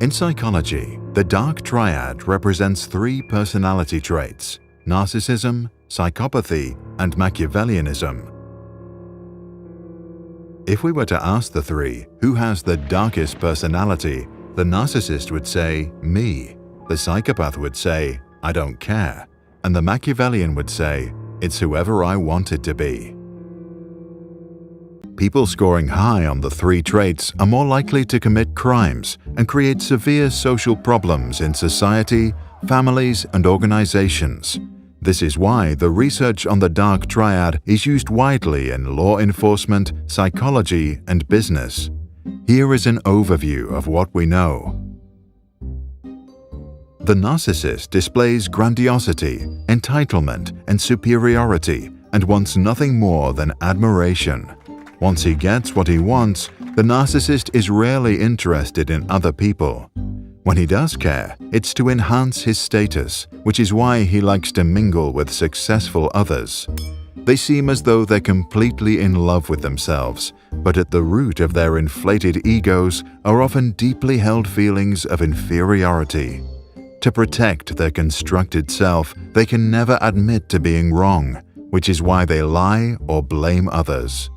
In psychology, the Dark Triad represents three personality traits: narcissism, psychopathy, and Machiavellianism. If we were to ask the three who has the darkest personality, the narcissist would say, "Me." The psychopath would say, "I don't care." And the Machiavellian would say, "It's whoever I want it to be." People scoring high on the three traits are more likely to commit crimes and create severe social problems in society, families, and organizations. This is why the research on the Dark Triad is used widely in law enforcement, psychology, and business. Here is an overview of what we know. The narcissist displays grandiosity, entitlement, and superiority and wants nothing more than admiration. Once he gets what he wants, the narcissist is rarely interested in other people. When he does care, it's to enhance his status, which is why he likes to mingle with successful others. They seem as though they're completely in love with themselves, but at the root of their inflated egos are often deeply held feelings of inferiority. To protect their constructed self, they can never admit to being wrong, which is why they lie or blame others.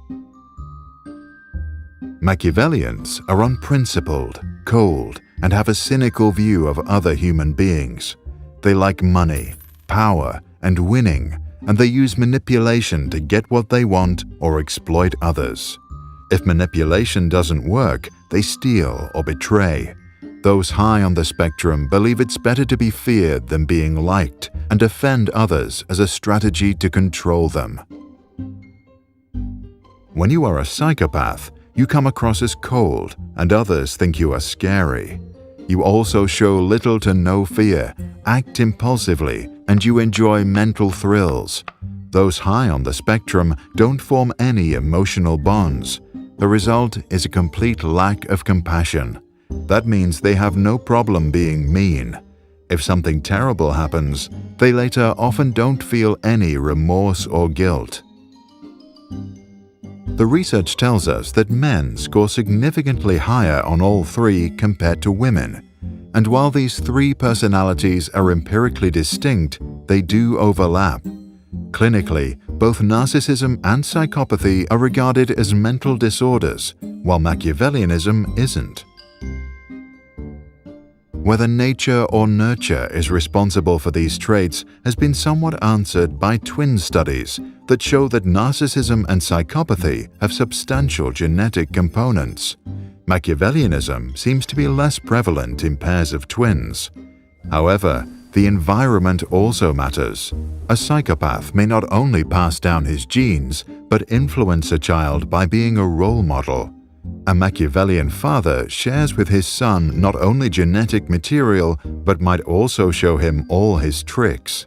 Machiavellians are unprincipled, cold, and have a cynical view of other human beings. They like money, power, and winning, and they use manipulation to get what they want or exploit others. If manipulation doesn't work, they steal or betray. Those high on the spectrum believe it's better to be feared than being liked and offend others as a strategy to control them. When you are a psychopath, you come across as cold and others think you are scary. You also show little to no fear, act impulsively, and you enjoy mental thrills. Those high on the spectrum don't form any emotional bonds. The result is a complete lack of compassion. That means they have no problem being mean. If something terrible happens, they later often don't feel any remorse or guilt. The research tells us that men score significantly higher on all three compared to women. And while these three personalities are empirically distinct, they do overlap. Clinically, both narcissism and psychopathy are regarded as mental disorders, while Machiavellianism isn't. Whether nature or nurture is responsible for these traits has been somewhat answered by twin studies that show that narcissism and psychopathy have substantial genetic components. Machiavellianism seems to be less prevalent in pairs of twins. However, the environment also matters. A psychopath may not only pass down his genes, but influence a child by being a role model. A Machiavellian father shares with his son not only genetic material, but might also show him all his tricks.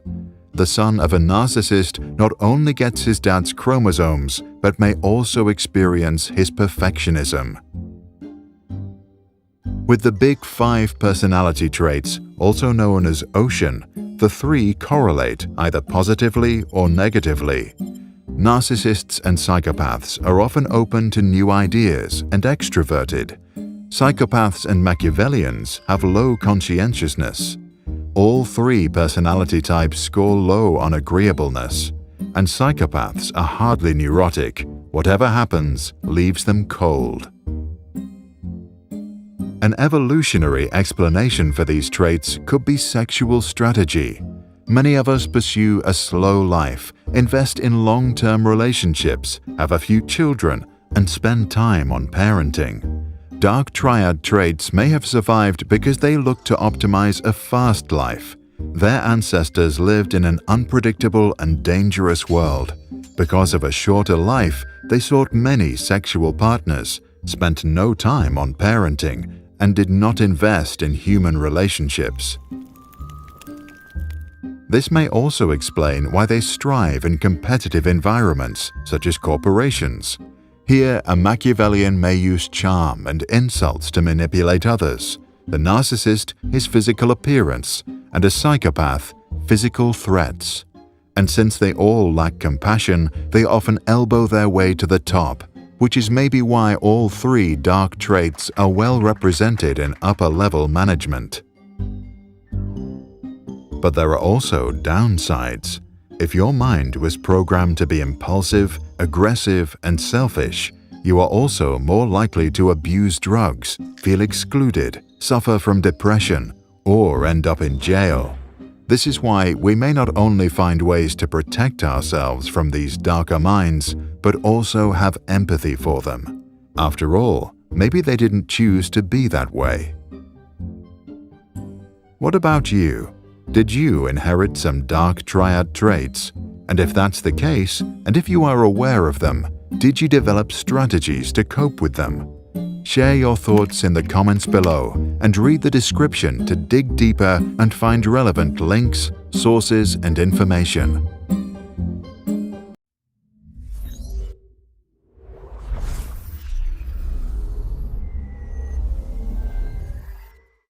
The son of a narcissist not only gets his dad's chromosomes, but may also experience his perfectionism. With the big five personality traits, also known as ocean, the three correlate either positively or negatively. Narcissists and psychopaths are often open to new ideas and extroverted. Psychopaths and Machiavellians have low conscientiousness. All three personality types score low on agreeableness, and psychopaths are hardly neurotic. Whatever happens leaves them cold. An evolutionary explanation for these traits could be sexual strategy. Many of us pursue a slow life, invest in long-term relationships, have a few children, and spend time on parenting. Dark Triad traits may have survived because they look to optimize a fast life. Their ancestors lived in an unpredictable and dangerous world. Because of a shorter life, they sought many sexual partners, spent no time on parenting, and did not invest in human relationships. This may also explain why they strive in competitive environments, such as corporations. Here, a Machiavellian may use charm and insults to manipulate others, the narcissist his physical appearance, and a psychopath physical threats. And since they all lack compassion, they often elbow their way to the top. which is maybe why all three dark traits are well represented in upper-level management. But there are also downsides. If your mind was programmed to be impulsive, aggressive, and selfish, you are also more likely to abuse drugs, feel excluded, suffer from depression, or end up in jail. This is why we may not only find ways to protect ourselves from these darker minds, but also have empathy for them. After all, maybe they didn't choose to be that way. What about you? Did you inherit some dark triad traits? And if that's the case, and if you are aware of them, did you develop strategies to cope with them? Share your thoughts in the comments below and read the description to dig deeper and find relevant links, sources, and information.